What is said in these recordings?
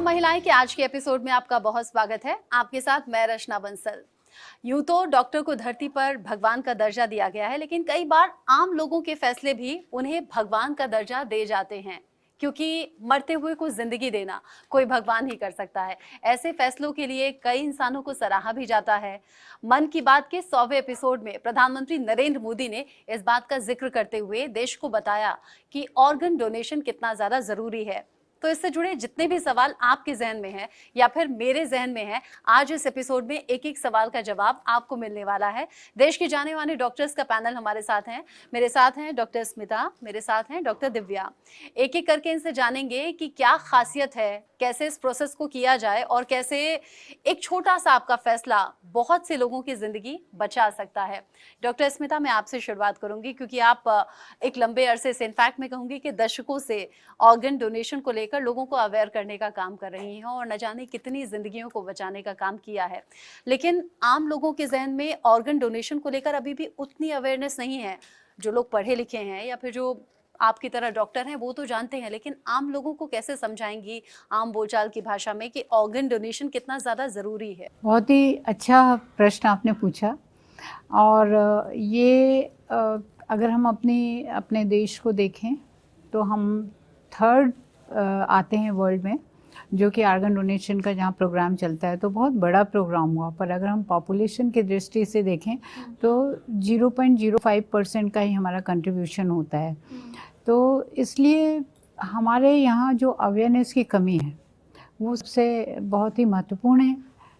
महिलाएं के आज के एपिसोड में आपका बहुत स्वागत है। आपके साथ मैं रचना बंसल। यूं तो डॉक्टर को धरती पर भगवान का दर्जा दिया गया है, लेकिन कई बार आम लोगों के फैसले भी उन्हें भगवान का दर्जा दे जाते हैं, क्योंकि मरते हुए को जिंदगी देना कोई भगवान ही कर सकता है। ऐसे फैसलों के लिए कई इंसानों को सराहा भी जाता है। मन की बात के 100वें एपिसोड में प्रधानमंत्री नरेंद्र मोदी ने इस बात का जिक्र करते हुए देश को बताया कि ऑर्गन डोनेशन कितना ज्यादा जरूरी है। तो इससे जुड़े जितने भी सवाल आपके जहन में हैं या फिर मेरे जहन में हैं, आज इस एपिसोड में एक एक सवाल का जवाब आपको मिलने वाला है। देश के जाने माने डॉक्टर्स का पैनल हमारे साथ हैं। मेरे साथ हैं डॉक्टर स्मिता, मेरे साथ हैं डॉक्टर दिव्या। एक एक करके इनसे जानेंगे कि क्या खासियत है, कैसे इस प्रोसेस को किया जाए और कैसे एक छोटा सा आपका फैसला बहुत से लोगों की जिंदगी बचा सकता है। डॉक्टर स्मिता, मैं आपसे शुरुआत करूंगी क्योंकि आप एक लंबे अरसे से, इनफैक्ट मैं कहूंगी कि दशकों से ऑर्गन डोनेशन को लेकर लोगों को अवेयर करने का काम कर रही हैं और न जाने कितनी जिंदगियों को बचाने का काम किया है। लेकिन आम लोगों के जहन में ऑर्गन डोनेशन को लेकर अभी भी उतनी अवेयरनेस नहीं है। जो लोग पढ़े लिखे हैं या फिर जो आपकी तरह डॉक्टर हैं वो तो जानते हैं, लेकिन आम लोगों को कैसे समझाएंगी आम बोलचाल की भाषा में कि ऑर्गन डोनेशन कितना ज़्यादा ज़रूरी है? बहुत ही अच्छा प्रश्न आपने पूछा। और ये अगर हम अपने देश को देखें तो हम थर्ड आते हैं वर्ल्ड में, जो कि ऑर्गन डोनेशन का जहाँ प्रोग्राम चलता है, तो बहुत बड़ा प्रोग्राम हुआ। पर अगर हम पॉपुलेशन की दृष्टि से देखें तो 0.05% का ही हमारा कंट्रीब्यूशन होता है। तो इसलिए हमारे यहाँ जो अवेयरनेस की कमी है वो सबसे बहुत ही महत्वपूर्ण है।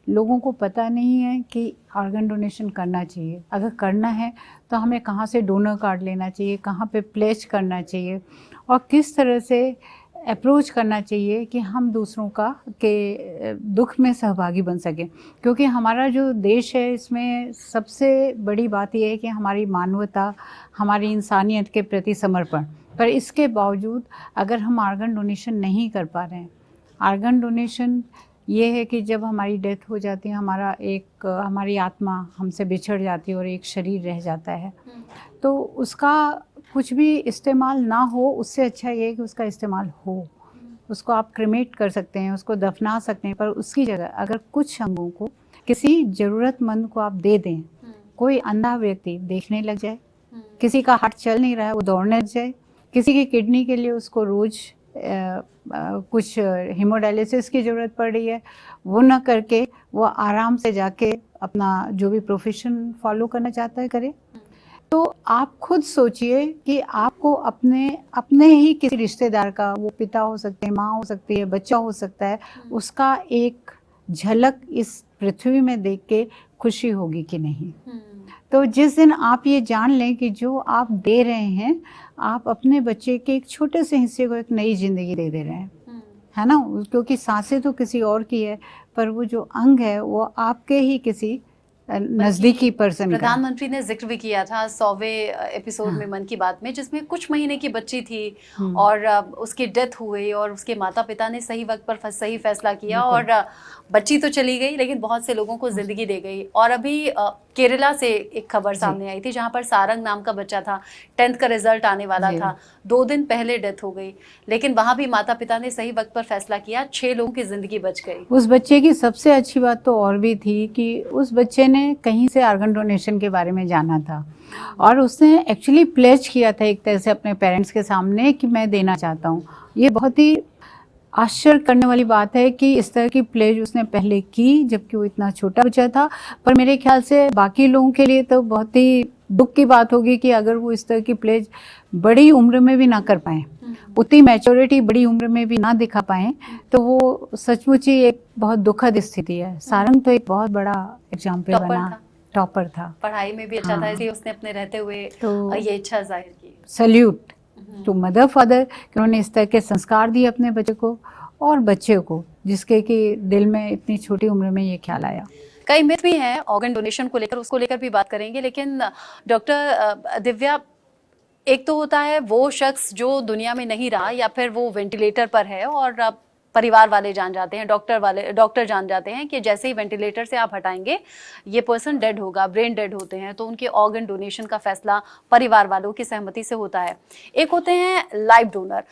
लोगों को पता नहीं है कि ऑर्गन डोनेशन करना चाहिए। अगर करना है तो हमें कहाँ से डोनर कार्ड लेना चाहिए, कहाँ पे प्लेज करना चाहिए और किस तरह से अप्रोच करना चाहिए कि हम दूसरों के दुख में सहभागी बन सकें। क्योंकि हमारा जो देश है, इसमें सबसे बड़ी बात यह है कि हमारी मानवता, हमारी इंसानियत के प्रति समर्पण। पर इसके बावजूद अगर हम ऑर्गन डोनेशन नहीं कर पा रहे हैं, ऑर्गन डोनेशन ये है कि जब हमारी डेथ हो जाती है, हमारी आत्मा हमसे बिछड़ जाती है और एक शरीर रह जाता है, तो उसका कुछ भी इस्तेमाल ना हो, उससे अच्छा ये है कि उसका इस्तेमाल हो। उसको आप क्रिमेट कर सकते हैं, उसको दफना सकते हैं, पर उसकी जगह अगर कुछ अंगों को किसी ज़रूरतमंद को आप दे दें, कोई अंधा व्यक्ति देखने लग जाए, किसी का हाथ चल नहीं रहा है वो दौड़ने लग जाए, किसी की किडनी के लिए उसको रोज़ कुछ हीमोडायलिसिस की ज़रूरत पड़ रही है, वो ना करके वो आराम से जाके अपना जो भी प्रोफेशन फॉलो करना चाहता है करे। तो आप खुद सोचिए कि आपको अपने ही किसी रिश्तेदार का, वो पिता हो सकते हैं, माँ हो सकती है, बच्चा हो सकता है, उसका एक झलक इस पृथ्वी में देख के खुशी होगी कि नहीं। तो जिस दिन आप ये जान लें कि जो आप दे रहे हैं, आप अपने बच्चे के एक छोटे से हिस्से को एक नई जिंदगी दे रहे हैं, है ना। क्योंकि सांसें तो किसी और की है, पर वो जो अंग है वो आपके ही किसी नजदीकी पर्सन। प्रधानमंत्री ने जिक्र भी किया था 100वें एपिसोड में मन की बात में, जिसमें कुछ महीने की बच्ची थी और उसकी डेथ हुई और उसके माता पिता ने सही वक्त पर सही फैसला किया और बच्ची तो चली गई लेकिन बहुत से लोगों को जिंदगी दे गई। और अभी केरला से एक खबर सामने आई थी जहां पर सारंग नाम का बच्चा था, 10th का रिजल्ट आने वाला था, 2 दिन पहले डेथ हो गई, लेकिन वहां भी माता पिता ने सही वक्त पर फैसला किया, 6 लोगों की जिंदगी बच गई। उस बच्चे की सबसे अच्छी बात तो और भी थी कि उस बच्चे ने कहीं से ऑर्गन डोनेशन के बारे में जाना था और उसने एक्चुअली प्लेज किया था एक तरह से अपने पेरेंट्स के सामने कि मैं देना चाहता हूँ। ये बहुत ही आश्चर्य करने वाली बात है कि इस तरह की प्लेज उसने पहले की जबकि वो इतना छोटा बच्चा था। पर मेरे ख्याल से बाकी लोगों के लिए तो बहुत ही दुख की बात होगी कि अगर वो इस तरह की प्लेज बड़ी उम्र में भी ना कर पाएँ, उतनी मैच्योरिटी बड़ी उम्र में भी ना दिखा पाएँ, तो वो सचमुच ही एक बहुत दुखद स्थिति है। सारंग तो एक बहुत बड़ा एग्जाम्पल बना, टॉपर था, पढ़ाई में भी अच्छा था, इसलिए उसने अपने रहते हुए तो ये इच्छा जाहिर की। सल्यूट टू मदर फादर कि उन्होंने इस तरह के संस्कार दिए अपने बच्चे को और बच्चे को, जिसके कि दिल में इतनी छोटी उम्र में ये ख्याल आया। कई मिथ भी हैं ऑर्गन डोनेशन को लेकर, उसको लेकर भी बात करेंगे। लेकिन डॉक्टर दिव्या, एक तो होता है वो शख्स जो दुनिया में नहीं रहा या फिर वो वेंटिलेटर पर है और परिवार वाले जान जाते हैं, डॉक्टर जान जाते हैं कि जैसे ही वेंटिलेटर से आप हटाएंगे ये पर्सन डेड होगा, ब्रेन डेड होते हैं, तो उनके ऑर्गन डोनेशन का फैसला परिवार वालों की सहमति से होता है। एक होते हैं लाइव डोनर,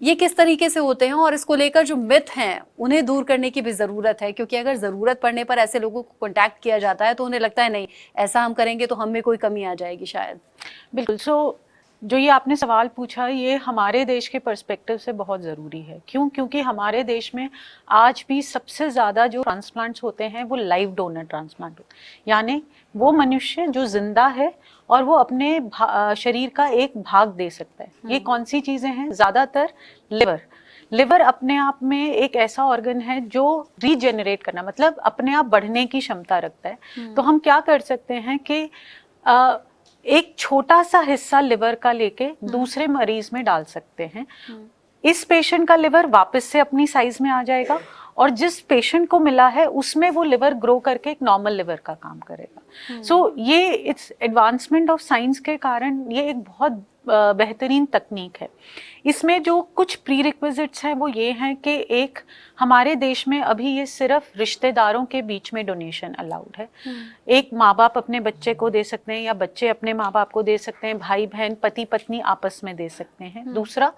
ये किस तरीके से होते हैं और इसको लेकर जो मिथ हैं उन्हें दूर करने की भी ज़रूरत है, क्योंकि अगर ज़रूरत पड़ने पर ऐसे लोगों को कॉन्टैक्ट किया जाता है तो उन्हें लगता है नहीं, ऐसा हम करेंगे तो हम में कोई कमी आ जाएगी शायद। बिल्कुल। सो जो ये आपने सवाल पूछा, ये हमारे देश के पर्सपेक्टिव से बहुत ज़रूरी है। क्यों? क्योंकि हमारे देश में आज भी सबसे ज़्यादा जो ट्रांसप्लांट्स होते हैं वो लाइव डोनर ट्रांसप्लांट होते हैं, यानी वो मनुष्य जो जिंदा है और वो अपने शरीर का एक भाग दे सकता है। ये कौन सी चीज़ें हैं? ज़्यादातर लिवर अपने आप में एक ऐसा ऑर्गन है जो रीजेनरेट करना, मतलब अपने आप बढ़ने की क्षमता रखता है। तो हम क्या कर सकते हैं कि एक छोटा सा हिस्सा लिवर का लेके दूसरे मरीज में डाल सकते हैं। इस पेशेंट का लिवर वापस से अपनी साइज में आ जाएगा और जिस पेशेंट को मिला है उसमें वो लिवर ग्रो करके एक नॉर्मल लिवर का काम करेगा। सो ये इट्स एडवांसमेंट ऑफ साइंस के कारण ये एक बहुत बेहतरीन तकनीक है। इसमें जो कुछ प्री रिक्विजिट्स हैं वो ये हैं कि एक, हमारे देश में अभी ये सिर्फ रिश्तेदारों के बीच में डोनेशन अलाउड है। एक माँ बाप अपने बच्चे को दे सकते हैं या बच्चे अपने माँ बाप को दे सकते हैं, भाई बहन पति पत्नी आपस में दे सकते हैं। दूसरा,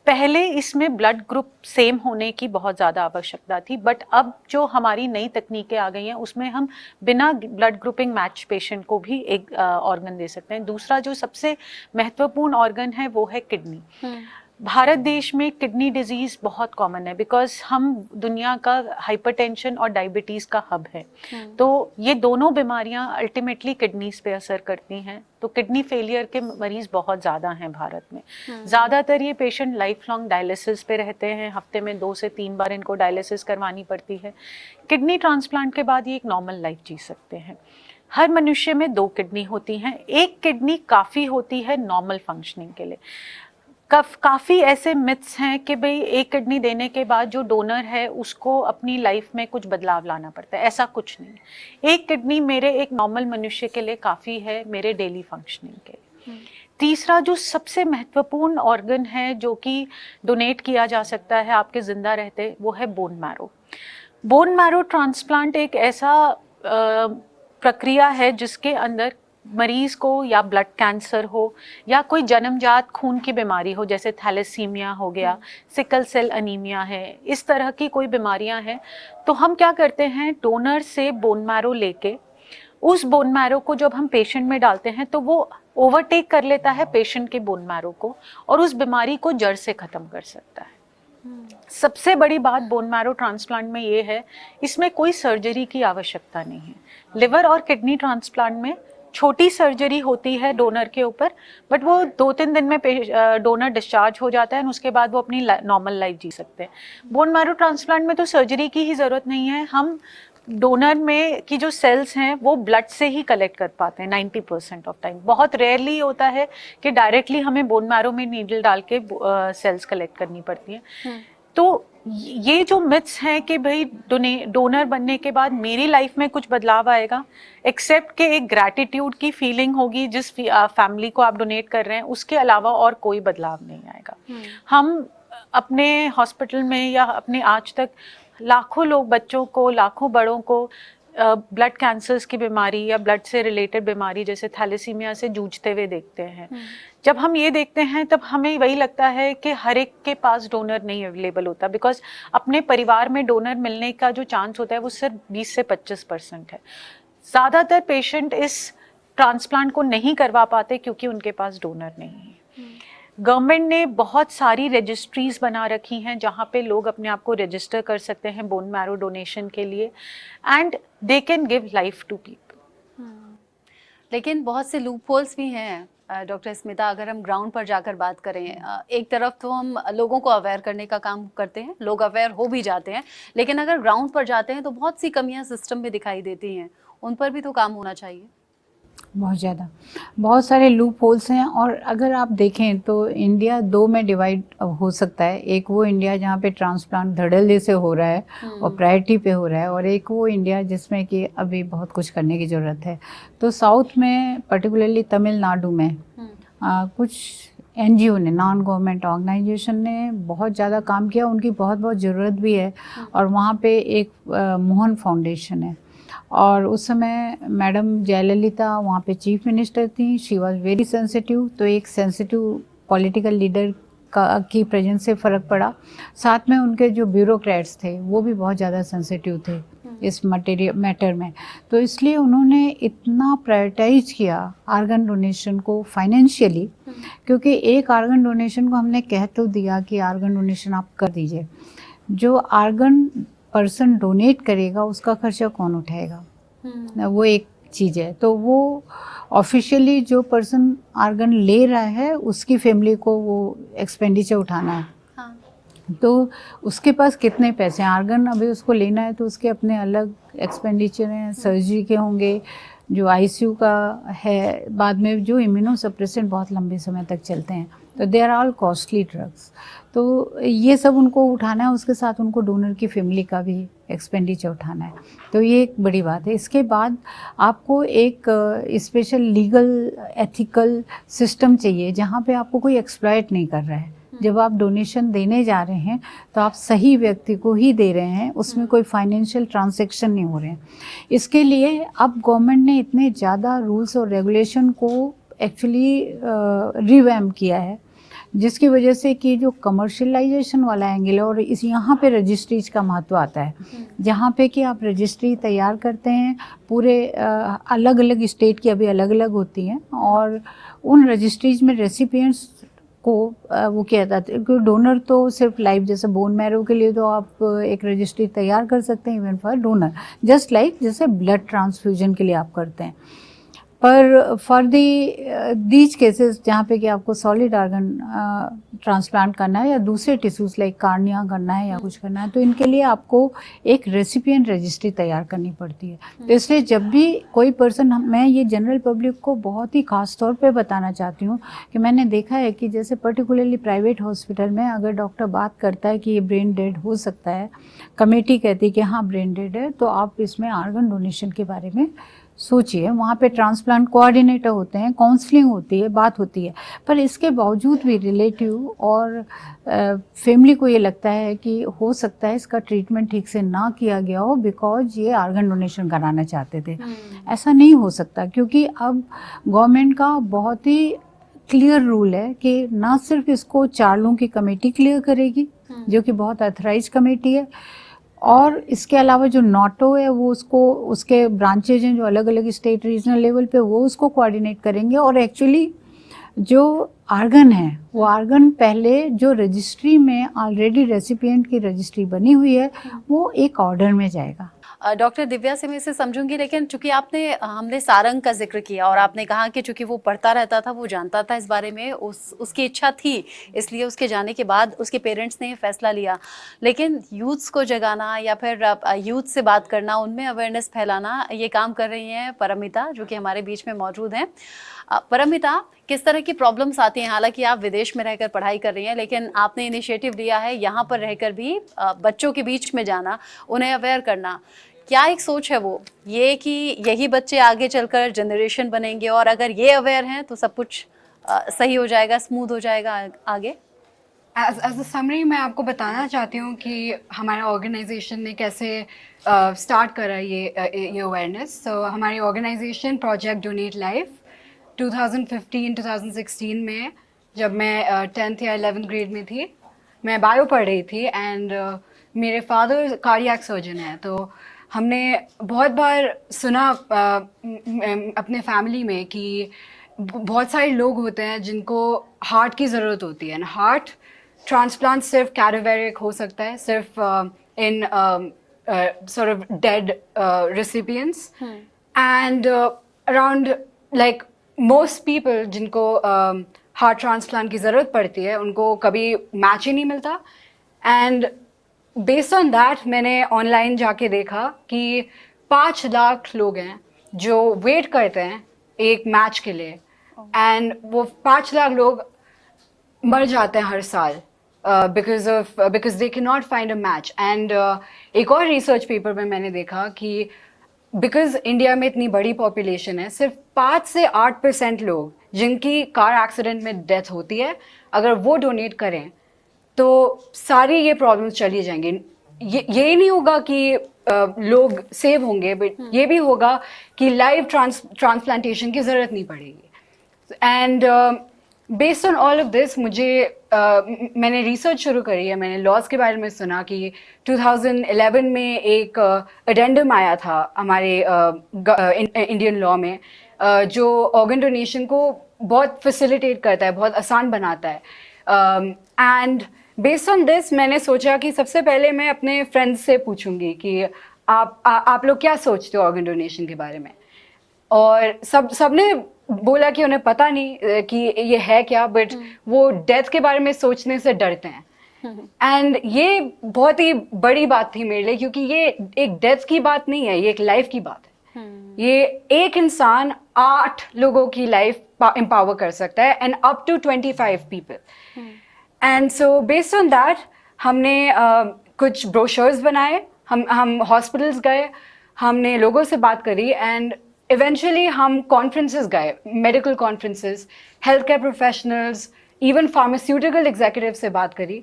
पहले इसमें ब्लड ग्रुप सेम होने की बहुत ज़्यादा आवश्यकता थी, बट अब जो हमारी नई तकनीकें आ गई हैं उसमें हम बिना ब्लड ग्रुपिंग मैच पेशेंट को भी एक ऑर्गन दे सकते हैं। दूसरा जो सबसे महत्वपूर्ण ऑर्गन है वो है किडनी। भारत देश में किडनी डिजीज बहुत कॉमन है बिकॉज हम दुनिया का हाइपरटेंशन और डायबिटीज़ का हब है। तो ये दोनों बीमारियां अल्टीमेटली किडनीज पे असर करती हैं। तो किडनी फेलियर के मरीज बहुत ज़्यादा हैं भारत में। ज़्यादातर ये पेशेंट लाइफ लॉन्ग डायलिसिस पे रहते हैं, हफ्ते में 2 से 3 बार इनको डायलिसिस करवानी पड़ती है। किडनी ट्रांसप्लांट के बाद ये एक नॉर्मल लाइफ जी सकते हैं। हर मनुष्य में 2 किडनी होती हैं, एक किडनी काफ़ी होती है नॉर्मल फंक्शनिंग के लिए। काफ़ी ऐसे मिथ्स हैं कि भाई एक किडनी देने के बाद जो डोनर है उसको अपनी लाइफ में कुछ बदलाव लाना पड़ता है, ऐसा कुछ नहीं। एक किडनी मेरे एक नॉर्मल मनुष्य के लिए काफ़ी है, मेरे डेली फंक्शनिंग के लिए। तीसरा जो सबसे महत्वपूर्ण ऑर्गन है जो कि डोनेट किया जा सकता है आपके ज़िंदा रहते, वो है bone marrow. Bone marrow transplant एक ऐसा प्रक्रिया है जिसके अंदर मरीज को या ब्लड कैंसर हो या कोई जन्मजात खून की बीमारी हो, जैसे थैलेसीमिया हो गया, सिकल सेल अनीमिया है, इस तरह की कोई बीमारियां हैं, तो हम क्या करते हैं, डोनर से बोन मैरो लेके उस बोन मैरो को जब हम पेशेंट में डालते हैं तो वो ओवरटेक कर लेता है पेशेंट के बोन मैरो को और उस बीमारी को जड़ से ख़त्म कर सकता है। सबसे बड़ी बात बोन मैरो ट्रांसप्लांट में ये है, इसमें कोई सर्जरी की आवश्यकता नहीं है। लिवर और किडनी ट्रांसप्लांट में छोटी सर्जरी होती है डोनर के ऊपर, बट वो 2-3 दिन में डोनर डिस्चार्ज हो जाता है और उसके बाद वो अपनी नॉर्मल लाइफ जी सकते हैं। बोन मैरो ट्रांसप्लांट में तो सर्जरी की ही ज़रूरत नहीं है। हम डोनर में की जो सेल्स हैं वो ब्लड से ही कलेक्ट कर पाते हैं 90% ऑफ टाइम। बहुत रेयरली होता है कि डायरेक्टली हमें बोन मैरो में नीडल डाल के सेल्स कलेक्ट करनी पड़ती हैं। तो ये जो मिथ्स हैं कि भाई डोनर बनने के बाद मेरी लाइफ में कुछ बदलाव आएगा, एक्सेप्ट कि एक ग्रैटिट्यूड की फीलिंग होगी जिस फैमिली को आप डोनेट कर रहे हैं, उसके अलावा और कोई बदलाव नहीं आएगा। हम अपने हॉस्पिटल में या अपने आज तक लाखों लोग, बच्चों को, लाखों बड़ों को ब्लड कैंसर्स की बीमारी या ब्लड से रिलेटेड बीमारी जैसे थैलेसीमिया से जूझते हुए देखते हैं। जब हम ये देखते हैं तब हमें वही लगता है कि हर एक के पास डोनर नहीं अवेलेबल होता, बिकॉज अपने परिवार में डोनर मिलने का जो चांस होता है वो सिर्फ 20 से 25% है। ज़्यादातर पेशेंट इस ट्रांसप्लांट को नहीं करवा पाते क्योंकि उनके पास डोनर नहीं है। गवर्नमेंट ने बहुत सारी रजिस्ट्रीज बना रखी हैं जहाँ पे लोग अपने आप को रजिस्टर कर सकते हैं बोन मैरो डोनेशन के लिए, and they can give life to people. लेकिन बहुत से लूप होल्स भी हैं डॉक्टर स्मिता। अगर हम ग्राउंड पर जाकर बात करें, एक तरफ तो हम लोगों को अवेयर करने का काम करते हैं, लोग अवेयर हो भी जाते हैं, लेकिन अगर ग्राउंड पर जाते हैं तो बहुत सी कमियां सिस्टम में दिखाई देती हैं, उन पर भी तो काम होना चाहिए। बहुत ज़्यादा, बहुत सारे लूप होल्स हैं। और अगर आप देखें तो इंडिया 2 में डिवाइड हो सकता है। एक वो इंडिया जहाँ पे ट्रांसप्लांट धड़ल्ले से हो रहा है और प्रायोरिटी पे हो रहा है, और एक वो इंडिया जिसमें कि अभी बहुत कुछ करने की ज़रूरत है। तो साउथ में, पर्टिकुलरली तमिलनाडु में कुछ NGO ने, नॉन गवर्नमेंट ऑर्गेनाइजेशन ने बहुत ज़्यादा काम किया, उनकी बहुत बहुत ज़रूरत भी है। और वहाँ पे एक मोहन फाउंडेशन है, और उस समय मैडम जयललिता वहाँ पे चीफ मिनिस्टर थी। She was very sensitive. तो एक सेंसिटिव पॉलिटिकल लीडर की प्रेजेंस से फ़र्क पड़ा। साथ में उनके जो ब्यूरोक्रेट्स थे वो भी बहुत ज़्यादा सेंसिटिव थे इस मैटर में, तो इसलिए उन्होंने इतना प्रायोरिटाइज किया आर्गन डोनेशन को फाइनेंशियली, क्योंकि एक आर्गन डोनेशन को हमने कह तो दिया कि आर्गन डोनेशन आप कर दीजिए, जो आर्गन पर्सन डोनेट करेगा उसका खर्चा कौन उठाएगा, वो एक चीज़ है। तो वो ऑफिशियली जो पर्सन आर्गन ले रहा है उसकी फैमिली को वो एक्सपेंडिचर उठाना है। हाँ। तो उसके पास कितने पैसे हैं, आर्गन अभी उसको लेना है तो उसके अपने अलग एक्सपेंडिचर हैं, सर्जरी के होंगे, जो आईसीयू का है, बाद में जो इम्यूनोसप्रेसेंट बहुत लंबे समय तक चलते हैं, तो they are all costly drugs. तो ये सब उनको उठाना है, उसके साथ उनको डोनर की फैमिली का भी एक्सपेंडिचर उठाना है, तो ये एक बड़ी बात है। इसके बाद आपको एक स्पेशल लीगल एथिकल सिस्टम चाहिए जहाँ पे आपको कोई एक्सप्लॉइट नहीं कर रहा है। जब आप डोनेशन देने जा रहे हैं तो आप सही व्यक्ति को ही दे रहे हैं, उसमें कोई फाइनेंशियल ट्रांजैक्शन नहीं हो रहे हैं। इसके लिए अब गवर्नमेंट ने इतने ज़्यादा रूल्स और रेगुलेशन को एक्चुअली रिवैम्प किया है, जिसकी वजह से कि जो कमर्शियलाइजेशन वाला एंगल है, और इस यहाँ पे रजिस्ट्रीज का महत्व आता है, जहाँ पे कि आप रजिस्ट्री तैयार करते हैं, पूरे अलग अलग स्टेट की अभी अलग अलग होती हैं, और उन रजिस्ट्रीज में रेसिपिएंट्स को वो किया जाता है। क्योंकि डोनर तो सिर्फ लाइफ, जैसे बोन मैरो के लिए तो आप एक रजिस्ट्री तैयार कर सकते हैं even for donor, just like जैसे ब्लड ट्रांसफ्यूजन के लिए आप करते हैं। पर फॉर दीज केसेस जहाँ पे कि आपको सॉलिड आर्गन ट्रांसप्लांट करना है या दूसरे टिश्यूज लाइक कार्निया करना है या कुछ करना है, तो इनके लिए आपको एक रेसिपिएंट रजिस्ट्री तैयार करनी पड़ती है। तो इसलिए जब भी कोई पर्सन, मैं ये जनरल पब्लिक को बहुत ही खास तौर पे बताना चाहती हूँ कि मैंने देखा है कि जैसे पर्टिकुलरली प्राइवेट हॉस्पिटल में अगर डॉक्टर बात करता है कि ये ब्रेन डेड हो सकता है, कमेटी कहती है कि हाँ ब्रेन डेड है, तो आप इसमें आर्गन डोनेशन के बारे में सोचिए। वहाँ पे ट्रांसप्लांट कोऑर्डिनेटर होते हैं, काउंसलिंग होती है, बात होती है, पर इसके बावजूद भी रिलेटिव और फैमिली को ये लगता है कि हो सकता है इसका ट्रीटमेंट ठीक से ना किया गया हो बिकॉज ये आर्गन डोनेशन कराना चाहते थे। ऐसा नहीं हो सकता, क्योंकि अब गवर्नमेंट का बहुत ही क्लियर रूल है कि ना सिर्फ इसको 4 लोगों की कमेटी क्लियर करेगी, जो कि बहुत अथराइज कमेटी है, और इसके अलावा जो नॉटो है वो उसको, उसके ब्रांचेज हैं जो अलग अलग स्टेट रीजनल लेवल पे, वो उसको कोऑर्डिनेट करेंगे। और एक्चुअली जो आर्गन है वो आर्गन पहले जो रजिस्ट्री में ऑलरेडी रेसिपिएंट की रजिस्ट्री बनी हुई है वो एक ऑर्डर में जाएगा। डॉक्टर दिव्या से मैं इसे समझूंगी, लेकिन चूंकि हमने सारंग का जिक्र किया और आपने कहा कि चूंकि वो पढ़ता रहता था, वो जानता था इस बारे में, उसकी इच्छा थी, इसलिए उसके जाने के बाद उसके पेरेंट्स ने ये फैसला लिया। लेकिन यूथ्स को जगाना या फिर यूथ से बात करना, उनमें अवेयरनेस फैलाना, ये काम कर रही हैं परमिता, जो कि हमारे बीच में मौजूद हैं। परमिता, किस तरह की प्रॉब्लम्स आती हैं? हालांकि आप विदेश में रहकर पढ़ाई कर रही हैं, लेकिन आपने इनिशिएटिव लिया है यहाँ पर रहकर भी बच्चों के बीच में जाना, उन्हें अवेयर करना। क्या एक सोच है वो, ये कि यही बच्चे आगे चलकर जनरेशन बनेंगे और अगर ये अवेयर हैं तो सब कुछ सही हो जाएगा, स्मूथ हो जाएगा आगे? एज अ समरी मैं आपको बताना चाहती हूँ कि हमारा ऑर्गेनाइजेशन ने कैसे स्टार्ट करा ये अवेयरनेस। सो हमारी ऑर्गेनाइजेशन प्रोजेक्ट डोनेट लाइफ 2015-2016 में, जब मैं 10th या 11th ग्रेड में थी, मैं बायो पढ़ रही थी एंड मेरे फादर कार्डियक सर्जन है, तो हमने बहुत बार सुना अपने फैमिली में कि बहुत सारे लोग होते हैं जिनको हार्ट की ज़रूरत होती है, हार्ट ट्रांसप्लांट सिर्फ कैडावेरिक हो सकता है, सिर्फ इन sort of dead recipients and around like most people जिनको हार्ट ट्रांसप्लांट की ज़रूरत पड़ती है उनको कभी मैच ही नहीं मिलता। एंड बेस्ड ऑन दैट मैंने ऑनलाइन जाके देखा कि 5 लाख लोग हैं जो वेट करते हैं एक मैच के लिए, एंड वो 5 लाख लोग मर जाते हैं हर साल because they cannot find a match। and एक और रिसर्च पेपर में मैंने देखा कि बिकॉज इंडिया में इतनी बड़ी पॉपुलेशन है, सिर्फ 5 से 8% लोग जिनकी कार एक्सीडेंट में डेथ होती है, अगर वो डोनेट करें तो सारी ये प्रॉब्लम्स चली जाएंगी। ये नहीं होगा कि लोग सेव होंगे, बट ये भी होगा कि लाइव ट्रांसप्लांटेशन की ज़रूरत नहीं पड़ेगी। And based on all of this मुझे मैंने रिसर्च शुरू करी है, मैंने लॉज के बारे में सुना कि 2011 में एक एडेंडम आया था हमारे इंडियन लॉ में, जो ऑर्गन डोनेशन को बहुत फैसिलिटेट करता है, बहुत आसान बनाता है। एंड बेस्ड ऑन दिस मैंने सोचा कि सबसे पहले मैं अपने फ्रेंड्स से पूछूंगी कि आप लोग क्या सोचते हो ऑर्गन डोनेशन के बारे में। और सबने बोला कि उन्हें पता नहीं कि ये है क्या, बट वो डेथ के बारे में सोचने से डरते हैं। एंड ये बहुत ही बड़ी बात थी मेरे लिए, क्योंकि ये एक डेथ की बात नहीं है, ये एक लाइफ की बात है। ये एक इंसान 8 लोगों की लाइफ एम्पावर कर सकता है, and up to 25 people. And so based on that हमने कुछ ब्रोशर्स बनाए, हम हॉस्पिटल्स गए, हमने लोगों से बात करी, एंड इवेंचुअली हम कॉन्फ्रेंसेस गए, medical conferences, health care professionals, even pharmaceutical executive से बात करी।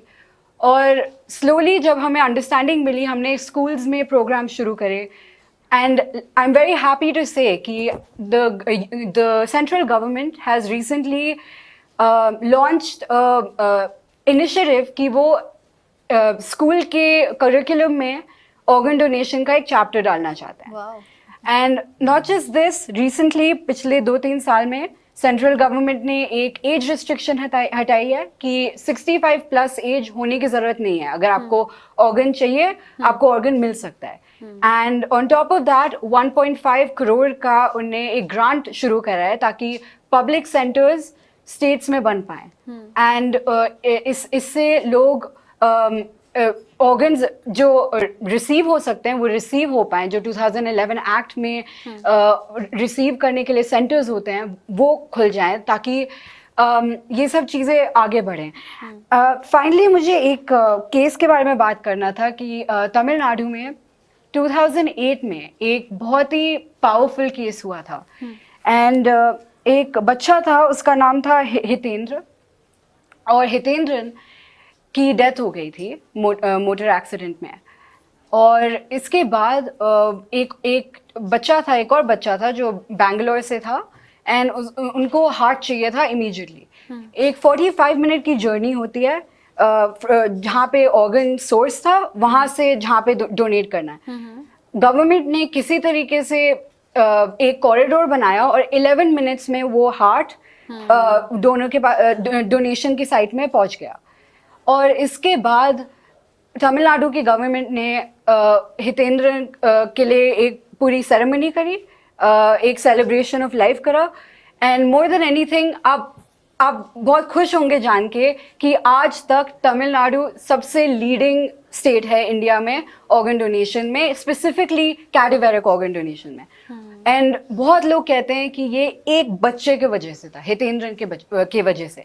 और स्लोली जब हमें अंडरस्टैंडिंग मिली, हमने स्कूल्स में प्रोग्राम शुरू करे। And I am very happy to say कि the central government has recently launched initiative कि वो स्कूल के करिकुलम में ऑर्गन डोनेशन का एक चैप्टर डालना चाहते हैं। Wow. And not just this, recently पिछले 2-3 साल में सेंट्रल गवर्नमेंट ने एक एज रिस्ट्रिक्शन हटाई है कि 65 प्लस एज होने की ज़रूरत नहीं है, अगर आपको ऑर्गन चाहिए आपको ऑर्गन मिल सकता है। And on top of that 1.5 crore का उन्हें एक ग्रांट शुरू करा है ताकि पब्लिक सेंटर्स स्टेट्स में बन पाए। एंड इससे लोग ऑर्गन्स जो रिसीव हो सकते हैं वो रिसीव हो पाएँ, जो 2011 एक्ट में रिसीव करने के लिए सेंटर्स होते हैं वो खुल जाएं, ताकि ये सब चीज़ें आगे बढ़ें। फाइनली मुझे एक केस के बारे में बात करना था कि तमिलनाडु में 2008 में एक बहुत ही पावरफुल केस हुआ था। एंड एक बच्चा था, उसका नाम था हितेंद्र, और हितेंद्रन की डेथ हो गई थी मोटर एक्सीडेंट में। और इसके बाद एक बच्चा था, एक और बच्चा था जो बैंगलोर से था, एंड उनको हार्ट चाहिए था इमीडिएटली। एक 45 मिनट की जर्नी होती है जहाँ पे ऑर्गन सोर्स था, वहाँ से जहाँ पे डोनेट करना है। गवर्नमेंट ने किसी तरीके से एक कॉरिडोर बनाया और 11 मिनट्स में वो हार्ट डोनर के पास डोनेशन की साइट में पहुँच गया। और इसके बाद तमिलनाडु की गवर्नमेंट ने हितेंद्र के लिए एक पूरी सेरेमनी करी, एक सेलिब्रेशन ऑफ लाइफ करा। एंड मोर देन एनीथिंग आप बहुत खुश होंगे जान के कि आज तक तमिलनाडु सबसे लीडिंग स्टेट है इंडिया में ऑर्गन डोनेशन में, स्पेसिफिकली कैडेवरिक ऑर्गन डोनेशन में। एंड बहुत लोग कहते हैं कि ये एक बच्चे के वजह से था, हितेंद्र के वजह से।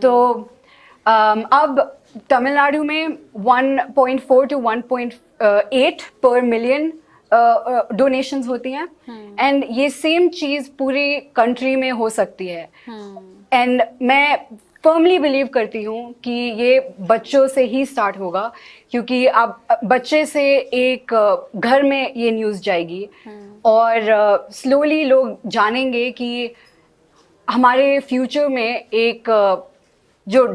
तो अब तमिलनाडु में 1.4 to 1.8 पर मिलियन डोनेशंस होती हैं। एंड ये सेम चीज़ पूरी कंट्री में हो सकती है। एंड मैं फर्मली बिलीव करती हूँ कि ये बच्चों से ही स्टार्ट होगा, क्योंकि अब बच्चे से एक घर में ये न्यूज़ जाएगी और स्लोली लोग जानेंगे कि हमारे फ्यूचर में एक जो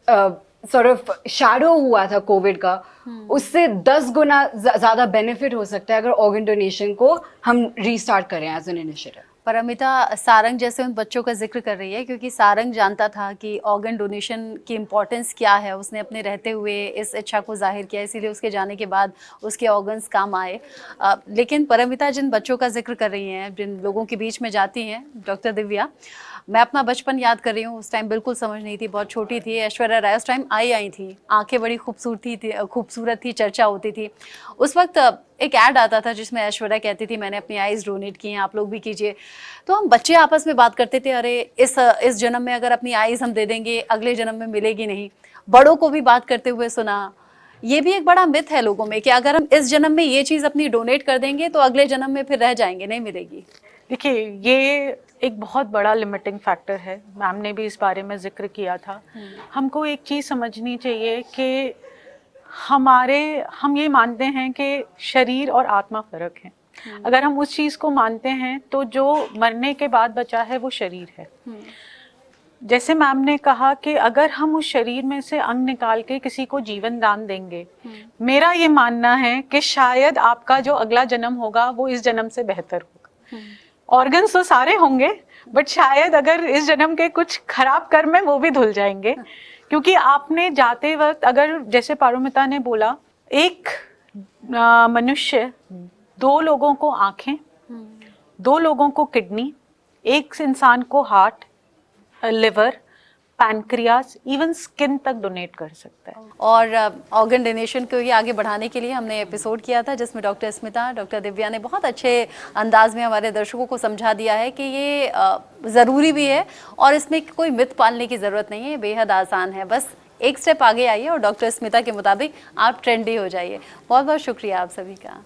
सॉर्ट ऑफ शैडो हुआ था कोविड का, उससे 10 गुना ज़्यादा बेनिफिट हो सकता है अगर ऑर्गन डोनेशन को हम रीस्टार्ट करें as an initiative. Paramita Sarang जैसे उन बच्चों का जिक्र कर रही है, क्योंकि सारंग जानता था कि ऑर्गन डोनेशन की इम्पोर्टेंस क्या है। उसने अपने रहते हुए इस इच्छा को जाहिर किया, इसीलिए उसके जाने के बाद उसके ऑर्गन्स काम आए। लेकिन परमिता जिन बच्चों का जिक्र कर रही हैं, जिन लोगों के बीच में जाती हैं, डॉक्टर दिव्या, मैं अपना बचपन याद कर रही हूँ। उस टाइम बिल्कुल समझ नहीं थी, बहुत छोटी थी। ऐश्वर्या राय उस टाइम आई थी, आंखें बड़ी खूबसूरत थी, चर्चा होती थी। उस वक्त एक ऐड आता था जिसमें ऐश्वर्या कहती थी मैंने अपनी आईज डोनेट की हैं, आप लोग भी कीजिए। तो हम बच्चे आपस में बात करते थे, अरे इस जन्म में अगर अपनी आईज हम दे देंगे अगले जन्म में मिलेगी नहीं। बड़ों को भी बात करते हुए सुना। ये भी एक बड़ा मिथ है लोगों में कि अगर हम इस जन्म में ये चीज़ अपनी डोनेट कर देंगे तो अगले जन्म में फिर रह जाएंगे, नहीं मिलेगी। देखिए, ये एक बहुत बड़ा लिमिटिंग फैक्टर है। मैम ने भी इस बारे में जिक्र किया था। हमको एक चीज़ समझनी चाहिए कि हम ये मानते हैं कि शरीर और आत्मा फ़र्क है। अगर हम उस चीज़ को मानते हैं तो जो मरने के बाद बचा है वो शरीर है। जैसे मैम ने कहा कि अगर हम उस शरीर में से अंग निकाल के किसी को जीवन दान देंगे, मेरा ये मानना है कि शायद आपका जो अगला जन्म होगा वो इस जन्म से बेहतर होगा। ऑर्गन्स तो सारे होंगे, बट शायद अगर इस जन्म के कुछ खराब कर्म है वो भी धुल जाएंगे, क्योंकि आपने जाते वक्त, अगर जैसे पारुमिता ने बोला, एक मनुष्य 2 लोगों को आंखें, 2 लोगों को किडनी, एक इंसान को heart, liver, pancreas, even skin तक डोनेट कर सकता है। और ऑर्गन डोनेशन को ये आगे बढ़ाने के लिए हमने एपिसोड किया था जिसमें डॉक्टर स्मिता, डॉक्टर दिव्या ने बहुत अच्छे अंदाज में हमारे दर्शकों को समझा दिया है कि ये ज़रूरी भी है और इसमें कोई मिथ पालने की ज़रूरत नहीं है, बेहद आसान है। बस एक स्टेप आगे आइए और डॉक्टर स्मिता के मुताबिक आप ट्रेंडी हो जाइए। बहुत बहुत शुक्रिया आप सभी का।